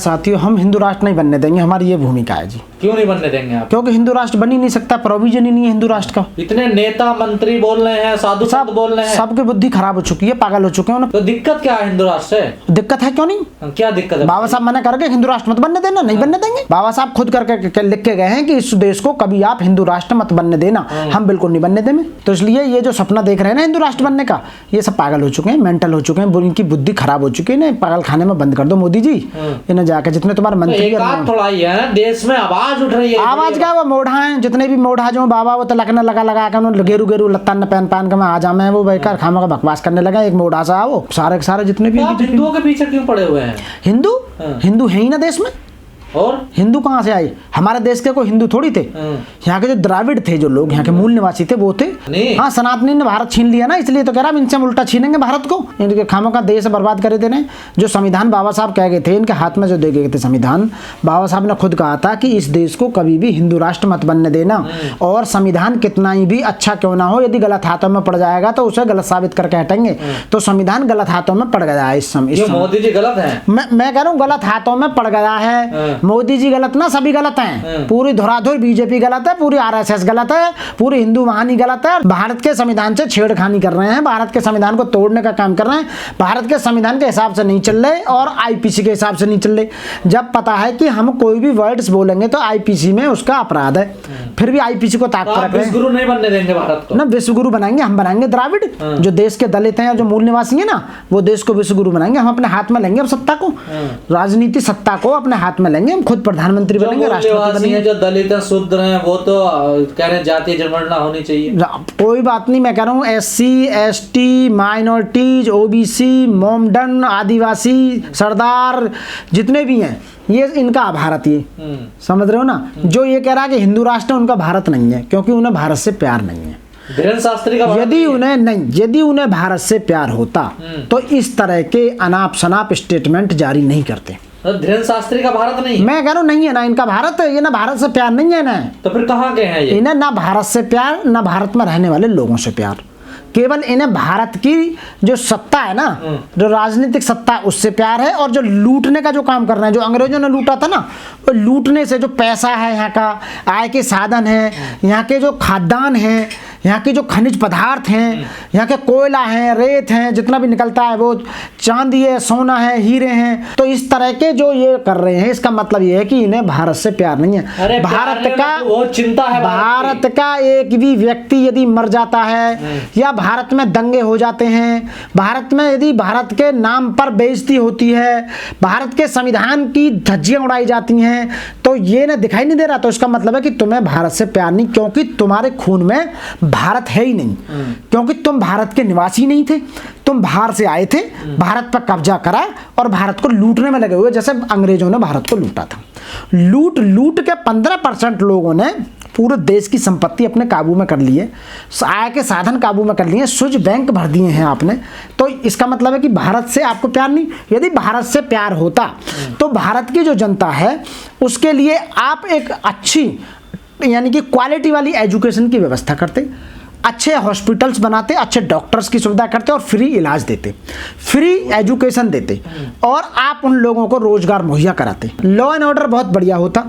साथियों, हम हिंदू राष्ट्र नहीं बनने देंगे, हमारी ये भूमिका है जी। क्यों नहीं बनने देंगे आप? क्योंकि हिंदू राष्ट्र बन ही नहीं सकता, प्रोविजन ही नहीं है हिंदू राष्ट्र का। इतने नेता मंत्री बोल रहे हैं, साधु संत बोल रहे हैं, सबकी बुद्धि खराब हो चुकी है, पागल हो चुके हैं उन्हें। तो दिक्कत क्या है हिंदू राष्ट्र से? दिक्कत है, क्यों नहीं? क्या दिक्कत है? बाबा साहब मना करके हिंदू राष्ट्र मत बनने देना, नहीं बनने देंगे। बाबा साहब खुद करके लिख के गए हैं कि इस देश को कभी आप हिंदू राष्ट्र मत बनने देना, हम बिल्कुल नहीं बनने देंगे। तो इसलिए ये जो सपना देख रहे हैं ना हिंदू राष्ट्र बनने का, ये सब पागल हो चुके हैं, मेंटल हो चुके हैं, इनकी बुद्धि खराब हो चुकी है। इन्हें पागल खाने में बंद कर दो मोदी जी। इन्हें जाकर जितने तुम्हारे मंत्री थोड़ा ही है ना, देश में आवाज उठ रही है। आवाज क्या, वो मोढ़ा है, जितने भी मोढ़ा जो बाबा वो तलकने लगा कर उन्होंने गेरू गेरू लत्ता पहन के मैं आ जामे वो बेकार खामा का बकवास करने लगा। एक मोढ़ा सा वो सारे के सारे जितने भी हिंदुओं के पीछे क्यों पड़े हुए हैं? हिंदू है ही ना देश में। और हिंदू कहाँ से आए? हमारे देश के कोई हिंदू थोड़ी थे। यहाँ के जो द्राविड़ थे, जो लोग यहाँ के मूल निवासी थे, वो थे। हाँ, सनातनी ने भारत छीन लिया ना, इसलिए तो कह रहा इनसे हम उल्टा छीनेंगे भारत को। इनके खामों का देश बर्बाद करे देने। जो संविधान बाबा साहब कह गए थे, इनके हाथ में जो दे गए थे संविधान, बाबा साहब ने खुद कहा था कि इस देश को कभी भी हिंदू राष्ट्र मत बनने देना। और संविधान कितना ही भी अच्छा क्यों ना हो, यदि गलत हाथों में पड़ जाएगा तो उसे गलत साबित करके हटेंगे। तो संविधान गलत हाथों में पड़ गया है इस समय। मोदी जी गलत है? मैं कह रहा हूँ गलत हाथों में पड़ गया है। मोदी जी गलत ना, सभी गलत हैं। पूरी धुराधुर बीजेपी गलत है, पूरी आरएसएस गलत है, पूरी हिंदू महानी गलत है। भारत के संविधान से छेड़खानी कर रहे हैं, भारत के संविधान को तोड़ने का काम कर रहे हैं, भारत के संविधान के हिसाब से नहीं चल रहे और आईपीसी के हिसाब से नहीं चल रहे। जब पता है कि हम कोई भी वर्ड्स बोलेंगे तो आईपीसी में उसका अपराध है, फिर भी आईपीसी को ताक कर रहे हैं। विश्वगुरु नहीं बनने देंगे भारत को? ना, विश्वगुरु बनाएंगे, हम बनाएंगे द्राविड़। जो देश के दलित हैं और जो मूल निवासी है ना, वो देश को विश्वगुरु बनाएंगे। हम अपने हाथ में लेंगे अब सत्ता को, राजनीति सत्ता को अपने हाथ में लेंगे। हम खुद प्रधानमंत्री बनेंगे, राष्ट्रपति बनेंगे। जो दलित हैं, शूद्र हैं, वो तो कह रहे हैं जातीय जनगणना होनी चाहिए। कोई बात नहीं, मैं कह रहा हूँ SC ST माइनॉरिटीज, OBC, मोमडन, आदिवासी, सरदार जितने भी हैं, ये इनका भारत, ये समझ रहे हो ना। जो ये कह रहा है कि हिंदू राष्ट्र उनका भारत नहीं है, क्योंकि उन्हें भारत से प्यार नहीं है। धीरेन्द्र शास्त्री का यदि उन्हें भारत से प्यार होता तो इस तरह के अनाप शनाप स्टेटमेंट जारी नहीं करते। धीरेन्द्र शास्त्री का भारत नहीं? मैं कह रहा हूँ नहीं है ना, इनका भारत है, ये ना भारत से प्यार नहीं है ना। तो फिर कहाँ गए हैं ये? इन्हें ना भारत से प्यार, ना भारत में रहने वाले लोगों से प्यार। केवल इन्हें भारत की जो सत्ता है ना, जो राजनीतिक सत्ता, उससे प्यार है। और जो लूटने का जो काम कर रहे हैं, जो अंग्रेजों ने लूटा था ना, वो लूटने से जो पैसा है, यहाँ का आय के साधन है, यहाँ के जो खाद्यान्न है, यहाँ के जो खनिज पदार्थ हैं, यहाँ के कोयला है, रेत हैं, जितना भी निकलता है, वो चांदी है, सोना है, हीरे हैं। तो इस तरह के जो ये कर रहे हैं, इसका मतलब ये है कि इन्हें भारत से प्यार नहीं है। भारत का वो चिंता है, भारत का एक भी व्यक्ति यदि मर जाता है या भारत में दंगे हो जाते हैं, भारत में यदि भारत के नाम पर बेइज्जती होती है, भारत के संविधान की धज्जियां उड़ाई जाती हैं, तो ये ना दिखाई नहीं दे रहा। तो इसका मतलब है कि तुम्हें भारत से प्यार नहीं, क्योंकि तुम्हारे खून में भारत है ही नहीं, क्योंकि तुम भारत के निवासी नहीं थे, तुम बाहर से आए थे, भारत पर कब्जा करा और भारत को लूटने में लगे हुए, जैसे अंग्रेजों ने भारत को लूटा था। लूट के 15% लोगों ने पूरे देश की संपत्ति अपने काबू में कर लिए, आय के साधन काबू में कर लिए, स्विच बैंक भर दिए हैं आपने। तो इसका मतलब है कि भारत से आपको प्यार नहीं। यदि भारत से प्यार होता तो भारत की जो जनता है उसके लिए आप एक अच्छी, यानी कि क्वालिटी वाली एजुकेशन की व्यवस्था करते, अच्छे हॉस्पिटल्स बनाते, अच्छे डॉक्टर्स की सुविधा करते और फ्री इलाज देते, फ्री एजुकेशन देते, और आप उन लोगों को रोजगार मुहैया कराते। लॉ एंड ऑर्डर बहुत बढ़िया होता।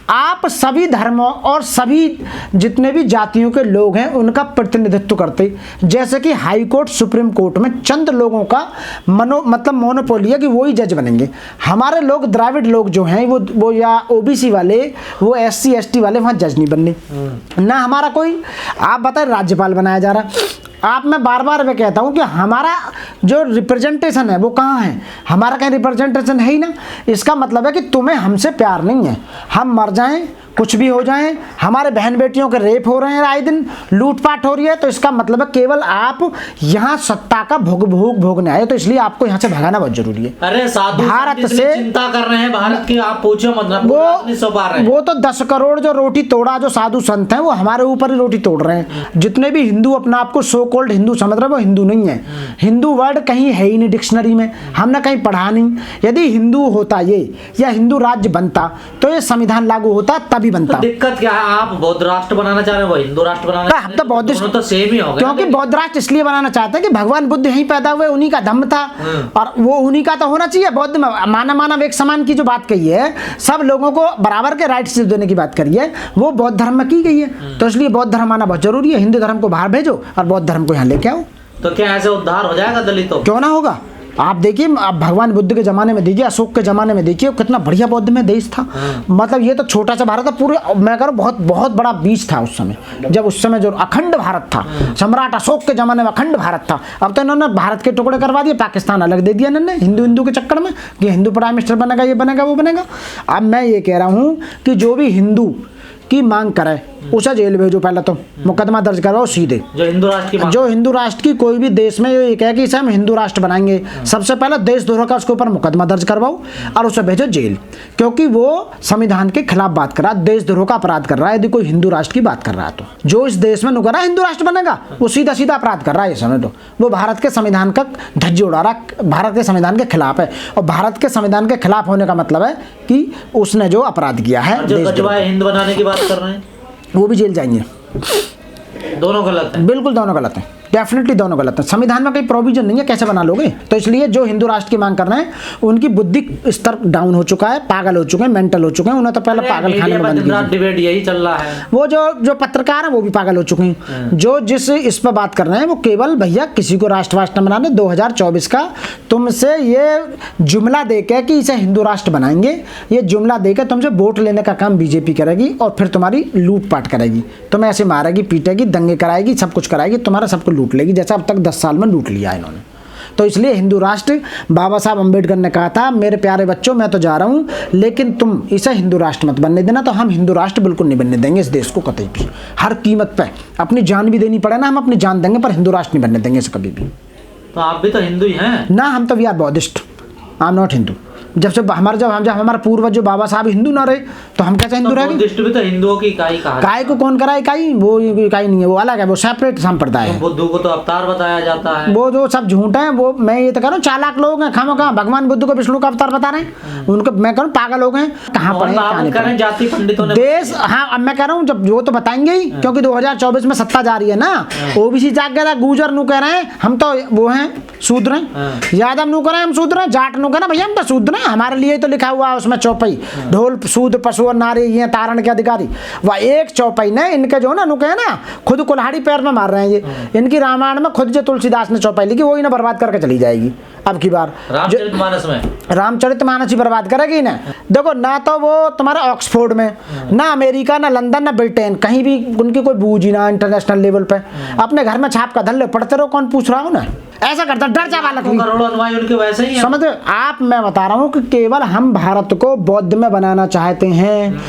आप सभी धर्मों और सभी जितने भी जातियों के लोग हैं उनका प्रतिनिधित्व करते। जैसे कि हाई कोर्ट, सुप्रीम कोर्ट में चंद लोगों का मतलब मोनोपोली है कि वही जज बनेंगे। हमारे लोग, द्राविड़ लोग जो हैं, वो या OBC वाले, वो SC ST वाले वहाँ जज नहीं बनने ना। हमारा कोई, आप बताए, राज्यपाल बनाया जा रहा। आप, मैं बार बार मैं कहता हूं कि हमारा जो रिप्रेजेंटेशन है वो कहाँ है? हमारा कहीं रिप्रेजेंटेशन है ही ना। इसका मतलब है कि तुम्हें हमसे प्यार नहीं है। हम मर जाएं, कुछ भी हो जाए, हमारे बहन बेटियों के रेप हो रहे हैं, आए दिन लूटपाट हो रही है, तो इसका मतलब है केवल आप यहाँ सत्ता का भोगने आए, तो इसलिए आपको यहाँ से भगाना बहुत जरूरी है। अरे साधु भारत से चिंता कर रहे हैं भारत की, आप पूछो मतलब वो तो 10 करोड़ जो रोटी तोड़ा जो साधु संत हैं, वो हमारे ऊपर ही रोटी तोड़ रहे हैं। जितने भी हिंदू अपना आपको सो कॉल्ड हिंदू समझ रहे हो, वो हिंदू नहीं है। हिंदू वर्ड कहीं है ही नहीं डिक्शनरी में, हमने कहीं पढ़ा नहीं। यदि हिंदू होता ये या हिंदू राज्य बनता तो ये संविधान लागू होता, तभी बनता। तो दिक्कत क्या है, आप बौद्ध राष्ट्र बनाना चाह रहे हो, वो हिंदू राष्ट्र बनाना चाह हम रहे तो हैं, बौद्ध दोनों तो सेम ही हो गए। क्योंकि बौद्ध राष्ट्र इसलिए बनाना चाहते हैं कि भगवान बुद्ध यहीं पैदा हुए, उन्हीं का धम्म था और वो उन्हीं का तो होना चाहिए। बौद्ध में मानव एक समान की जो बात कही है, सब लोगों को बराबर के राइट्स देने की बात करी है, वो बौद्ध धर्म में की गई है। तो इसलिए बौद्ध धर्म आना बहुत जरूरी है। हिंदू धर्म को बाहर भेजो और बौद्ध धर्म को यहाँ लेके आओ। तो क्या ऐसे उद्धार हो जाएगा दलितों? क्यों ना होगा। आप देखिए, आप भगवान बुद्ध के जमाने में देखिए, अशोक के जमाने में देखिए, कितना बढ़िया बौद्ध में देश था। मतलब ये तो छोटा सा भारत था, पूरे मैं कह रहा हूँ बहुत बहुत बड़ा बीज था उस समय, जब उस समय जो अखंड भारत था, सम्राट अशोक के जमाने में अखंड भारत था। अब तो इन्होंने भारत के टुकड़े करवा दिए, पाकिस्तान अलग दे दिया इन्होंने हिंदू के चक्कर में कि हिंदू प्राइम मिनिस्टर बनेगा, ये बनेगा, वो बनेगा। अब मैं ये कह रहा हूँ कि जो भी हिंदू की मांग करे उसे जेल भेजो, पहले तो मुकदमा दर्ज करवाओ सीधे। जो हिंदू राष्ट्र की मांग, जो हिंदू राष्ट्र की कोई भी देश में ये कहे कि इसे हम हिंदू राष्ट्र बनाएंगे, सबसे पहले देशद्रोह का उसके ऊपर मुकदमा दर्ज करवाओ और उसे भेजो जेल, क्योंकि वो संविधान के खिलाफ बात कर रहा है, देशद्रोह का अपराध कर रहा है। यदि कोई हिंदू राष्ट्र की बात कर रहा है तो जो इस देश में नुकरा हिंदू राष्ट्र बनेगा वो सीधा सीधा अपराध कर रहा है। ये समझ लो, वो भारत के संविधान का धज्जी उड़ा रहा, भारत के संविधान के खिलाफ है। और भारत के संविधान के खिलाफ होने का मतलब है कि उसने जो अपराध किया है, जो गजवाए हिंद बनाने की बात कर रहे हैं, वो भी जेल जाएंगे। दोनों गलत है। बिल्कुल दोनों गलत हैं, डेफिनेटली दोनों गलत है। संविधान में कोई प्रोविजन नहीं है, कैसे बना लोगे? तो इसलिए जो हिंदू राष्ट्र की मांग कर रहे हैं उनकी बुद्धि स्तर डाउन हो चुका है, पागल हो चुके हैं, मेंटल हो चुके हैं। उन्हें तो पहले पागल खाने में बंद कीजिए। डिबेट यही चल रहा है। वो जो पत्रकार हैं वो भी पागल हो चुके हैं। जो जिस इस पर बात कर रहे हैं वो केवल भैया किसी को राष्ट्र बनाने 2024 का तुमसे ये जुमला देके कि इसे हिंदू राष्ट्र बनाएंगे, ये जुमला देकर तुमसे वोट लेने का काम बीजेपी करेगी और फिर तुम्हारी लूटपाट करेगी, तुम्हें ऐसे मारेगी, पीटेगी, दंगे कराएगी, सब कुछ कराएगी, तुम्हारा सबको लूट लेगी, जैसा अब तक 10 साल में लूट लिया इन्होंने। तो इसलिए हिंदू राष्ट्र, बाबा साहब अम्बेडकर ने कहा था, मेरे प्यारे बच्चों मैं तो जा रहा हूँ लेकिन तुम इसे हिंदू राष्ट्र मत बनने देना। तो हम हिंदू राष्ट्र बिल्कुल नहीं बनने देंगे इस देश को कतई भी, हर कीमत पे अपनी जान भी देनी पड़े ना, हम अपनी जान देंगे पर हिंदू राष्ट्र नहीं बनने देंगे इसे कभी भी। तो आप भी तो हिंदू ही हैं ना? हम तो we are Buddhist, I am not Hindu. जब हमारे पूर्वज जो बाबा साहब हिंदू ना रहे तो हम कैसे हिंदू रहेंगे? बुद्धिस्ट भी तो हिंदुओं की इकाई कहा। इकाई को कौन करा इकाई? वो इकाई नहीं है, वो अलग है, वो सेपरेट संप्रदाय है। बुद्ध को तो अवतार बताया जाता है। वो जो सब झूठ है, वो मैं ये तो कह रहा हूँ चालाक लोग हैं खामोखा। भगवान बुद्ध को विष्णु का अवतार बता रहे हैं, उनको मैं कह रहा हूँ पागल लोग हैं, कहाँ पढ़े जाति पंडितों ने देश। हाँ, अब मैं कह रहा हूँ जब वो तो बताएंगे ही, क्योंकि 2024 में सत्ता जा रही है ना। ओबीसी जाग गया, गुजर नु कह रहे हैं हम तो वो हैं शूद्र हैं, यादव नु कह रहे हैं हम शूद्र हैं, जाट नु कह रहे हैं भैया हम तो शूद्र हैं, हमारे लिए तो लिखा हुआ है उसमें चौपाई, ढोल शूद्र पशु और नारी ये तारण के अधिकारी। वह एक चौपाई ने इनके जो ना नुके है ना, खुद कुल्हाड़ी पैर में मार रहे हैं ये। इनकी रामायण में खुद जो तुलसीदास ने चौपाई लिखी वो ही ना बर्बाद करके चली जाएगी अब की बार। रामचरितमानस में रामचरितमानस ही बर्बाद करेगी ना। देखो ना तो वो तुम्हारा ऑक्सफोर्ड में, ना अमेरिका, ना लंदन, ना ब्रिटेन, कहीं भी उनकी कोई बूझ ही ना इंटरनेशनल लेवल पे। अपने घर में छाप का धल्ले पढ़ते रहो, कौन पूछ रहा हो ना। ऐसा करता डर जा बालक भी। करोड़ों अनुयायी उनके वैसे ही हैं। समझ आप, मैं बता रहा हूँ कि केवल हम भारत को बौद्ध में बनाना चाहते हैं।